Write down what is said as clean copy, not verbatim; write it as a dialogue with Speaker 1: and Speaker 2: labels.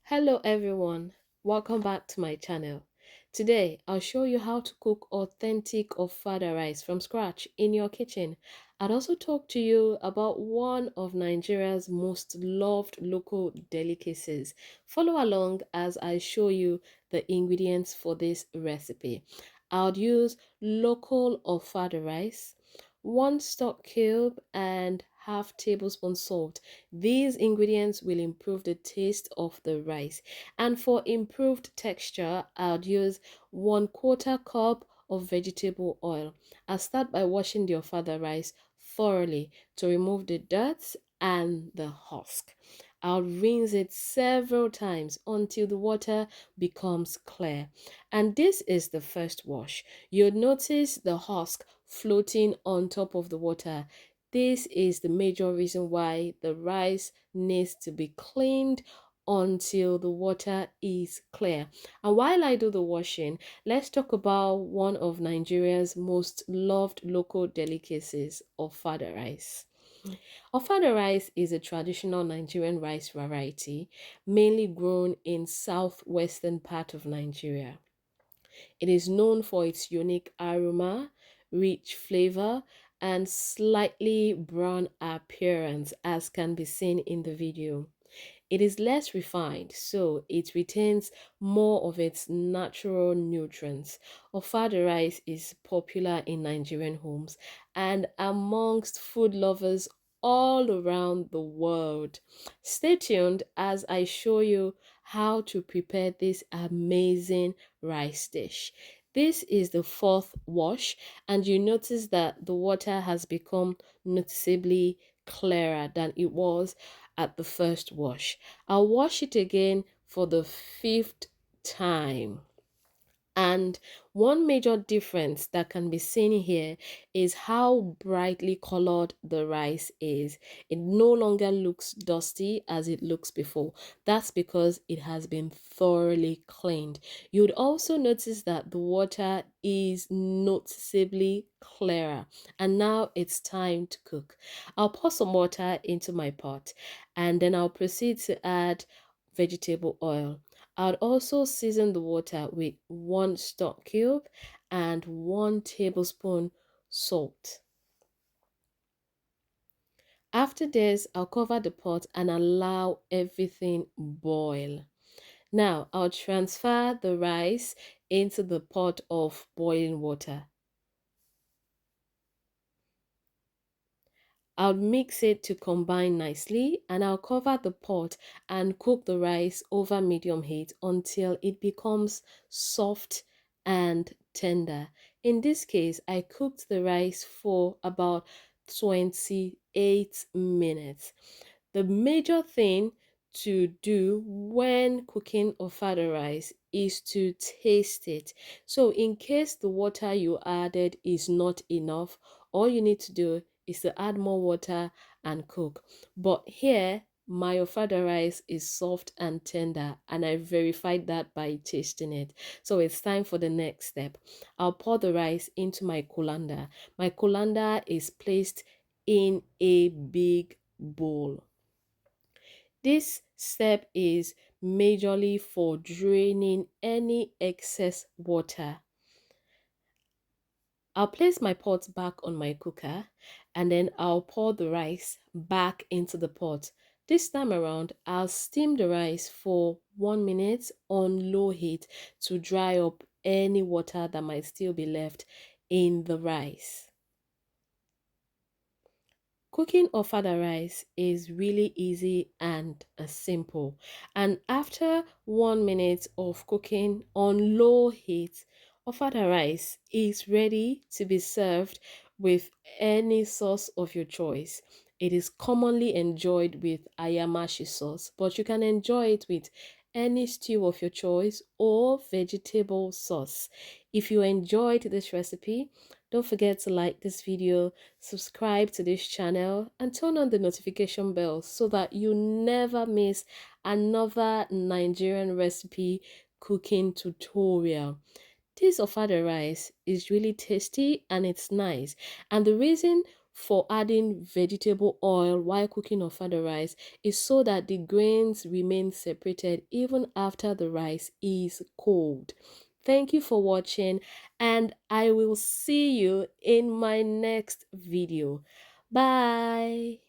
Speaker 1: Hello everyone, welcome back to my channel. Today I'll show you how to cook authentic Ofada rice from scratch in your kitchen. I'd also talk to you about one of Nigeria's most loved local delicacies. Follow along as I show you the ingredients for this recipe. I'll use local Ofada rice, 1 stock cube and half tablespoon salt. These ingredients will improve the taste of the rice. And for improved texture, I'll use 1/4 cup of vegetable oil. I'll start by washing the ofada rice thoroughly to remove the dirt and the husk. I'll rinse it several times until the water becomes clear. And this is the first wash. You'll notice the husk floating on top of the water. This is the major reason why the rice needs to be cleaned until the water is clear. And while I do the washing, let's talk about one of Nigeria's most loved local delicacies, Ofada rice. Ofada rice is a traditional Nigerian rice variety mainly grown in southwestern part of Nigeria. It is known for its unique aroma, rich flavor, and slightly brown appearance as can be seen in the video. It is less refined, so it retains more of its natural nutrients. Ofada rice is popular in Nigerian homes and amongst food lovers all around the world. Stay tuned as I show you how to prepare this amazing rice dish. This is the fourth wash, and you notice that the water has become noticeably clearer than it was at the first wash. I'll wash it again for the fifth time. And one major difference that can be seen here is how brightly colored the rice is. It no longer looks dusty as it looks before. That's because it has been thoroughly cleaned. You'd also notice that the water is noticeably clearer. And now it's time to cook. I'll pour some water into my pot and then I'll proceed to add vegetable oil. I'd also season the water with 1 stock cube and 1 tablespoon salt. After this, I'll cover the pot and allow everything boil. Now, I'll transfer the rice into the pot of boiling water. I'll mix it to combine nicely and I'll cover the pot and cook the rice over medium heat until it becomes soft and tender. In this case, I cooked the rice for about 28 minutes. The major thing to do when cooking ofada rice is to taste it. So in case the water you added is not enough, all you need to do is to add more water and cook. But here, my ofada rice is soft and tender, and I verified that by tasting it. So it's time for the next step. I'll pour the rice into my colander. My colander is placed in a big bowl. This step is majorly for draining any excess water. I'll place my pot back on my cooker and then I'll pour the rice back into the pot. This time around, I'll steam the rice for 1 minute on low heat to dry up any water that might still be left in the rice. Cooking ofada rice is really easy and simple. And after 1 minute of cooking on low heat, ofada rice is ready to be served with any sauce of your choice. It is commonly enjoyed with ayamashi sauce, but you can enjoy it with any stew of your choice or vegetable sauce. If you enjoyed this recipe, don't forget to like this video, subscribe to this channel, and turn on the notification bell so that you never miss another Nigerian recipe cooking tutorial. This ofada rice is really tasty and it's nice. And the reason for adding vegetable oil while cooking ofada rice is so that the grains remain separated even after the rice is cold. Thank you for watching, and I will see you in my next video. Bye.